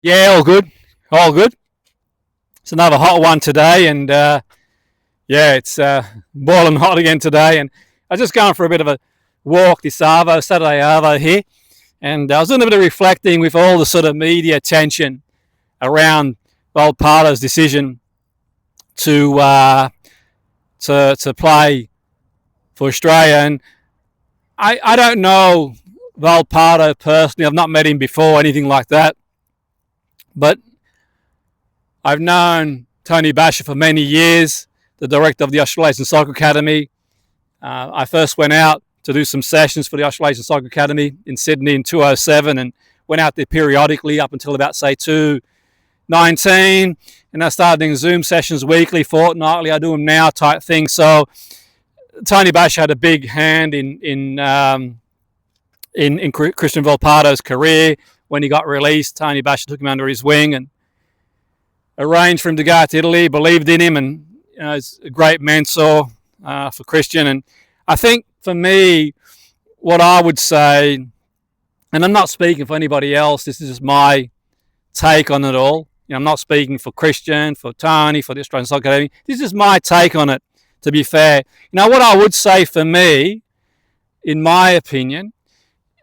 Yeah, all good. All good. It's another hot one today, and yeah, it's boiling hot again today. And I was just going for a bit of a walk this Saturday Arvo here, and I was doing a bit of reflecting with all the sort of media attention around Volpato's decision to to play for Australia. And I don't know Volpato personally. I've not met him before, anything like that, but I've known Tony Basha for many years, the director of the Australasian Soccer Academy. I first went out to do some sessions for the Australasian Soccer Academy in Sydney in 2007 and went out there periodically up until about, say, 2019. And I started doing Zoom sessions weekly, fortnightly. I do them now type thing. So Tony Basha had a big hand in Christian Volpato's career. When he got released, Tony Basha took him under his wing and arranged for him to go out to Italy, believed in him, and he's a great mentor for Christian. And I think for me, what I would say, and I'm not speaking for anybody else, this is just my take on it all. I'm not speaking for Christian, for Tony, for the Australian Soccer Academy. This is my take on it, to be fair. What I would say for me, in my opinion,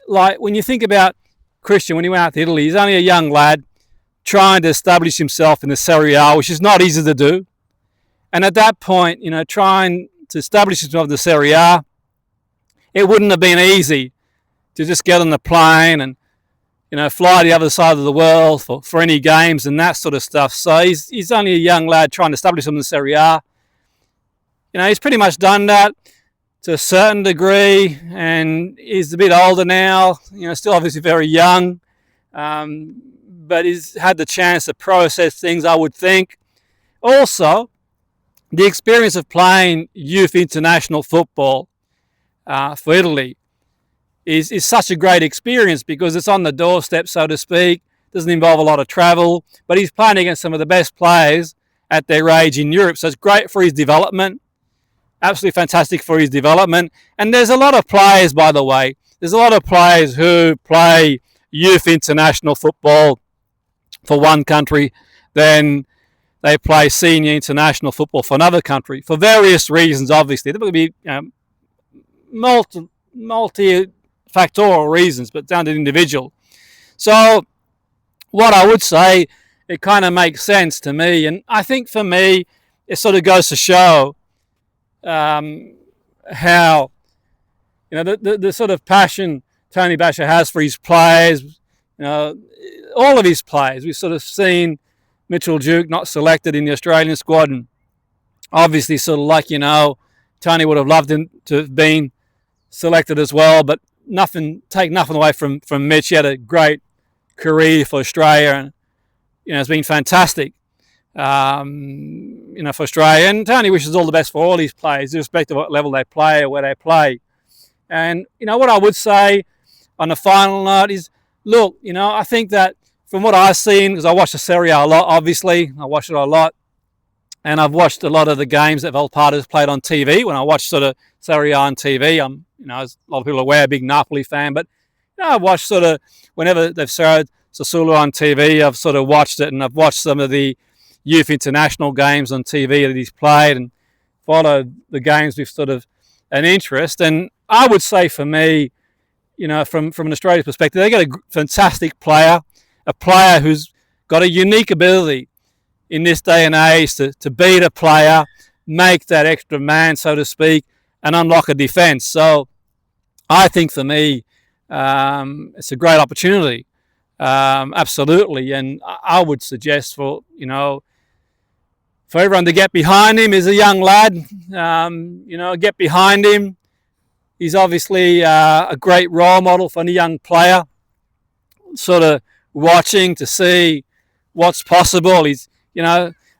like when you think about Christian, when he went out to Italy, he's only a young lad trying to establish himself in the Serie A, which is not easy to do. And at that point, trying to establish himself in the Serie A, it wouldn't have been easy to just get on the plane and, fly to the other side of the world for any games and that sort of stuff. So he's only a young lad trying to establish himself in the Serie A. He's pretty much done that to a certain degree, and he's a bit older now, still obviously very young. But he's had the chance to process things, I would think. Also, the experience of playing youth international football for Italy is such a great experience because it's on the doorstep, so to speak. Doesn't involve a lot of travel, but he's playing against some of the best players at their age in Europe, so it's great for his development. Absolutely fantastic for his development. And there's a lot of players, by the way. There's a lot of players who play youth international football for one country, then they play senior international football for another country for various reasons. Obviously, there will be multi-factorial reasons, but down to the individual. So, what I would say, it kind of makes sense to me, and I think for me, it sort of goes to show how the sort of passion Tony Basha has for his players. All of his players. We've sort of seen Mitchell Duke not selected in the Australian squad, and obviously sort of like, Tony would have loved him to have been selected as well, but take nothing away from Mitch. He had a great career for Australia, and it's been fantastic for Australia, and Tony wishes all the best for all his players, irrespective of what level they play or where they play. And what I would say on the final note is, look, I think that from what I've seen, because I watched the Serie A a lot, obviously, I watched it a lot, and I've watched a lot of the games that Volpato's played on TV. When I watch sort of Serie A on TV, I'm, as a lot of people are aware, a big Napoli fan, but I've watched sort of, whenever they've showed Sassuolo on TV, I've sort of watched it, and I've watched some of the youth international games on TV that he's played and followed the games with sort of an interest. And I would say for me, from an Australian perspective, they got a fantastic player, a player who's got a unique ability in this day and age to beat a player, make that extra man, so to speak, and unlock a defence. So I think for me, it's a great opportunity, absolutely. And I would suggest for everyone to get behind him. He's a young lad, get behind him. He's obviously a great role model for any young player, sort of watching to see what's possible. He's,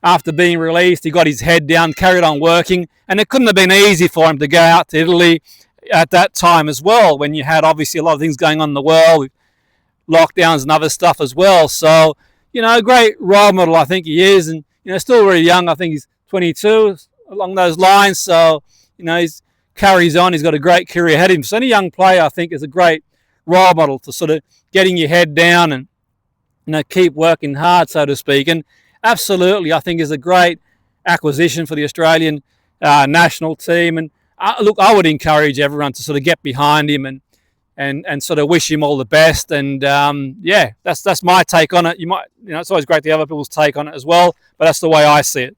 after being released, he got his head down, carried on working, and it couldn't have been easy for him to go out to Italy at that time as well, when you had obviously a lot of things going on in the world, with lockdowns and other stuff as well. So, a great role model, I think he is, and, still very young. I think he's 22, along those lines. So, he's carries on. He's got a great career ahead of him. So any young player, I think, is a great role model to sort of getting your head down and keep working hard, so to speak. And absolutely, I think is a great acquisition for the Australian national team. And look, I would encourage everyone to sort of get behind him and sort of wish him all the best. And yeah, that's my take on it. It's always great to have other people's take on it as well, but that's the way I see it.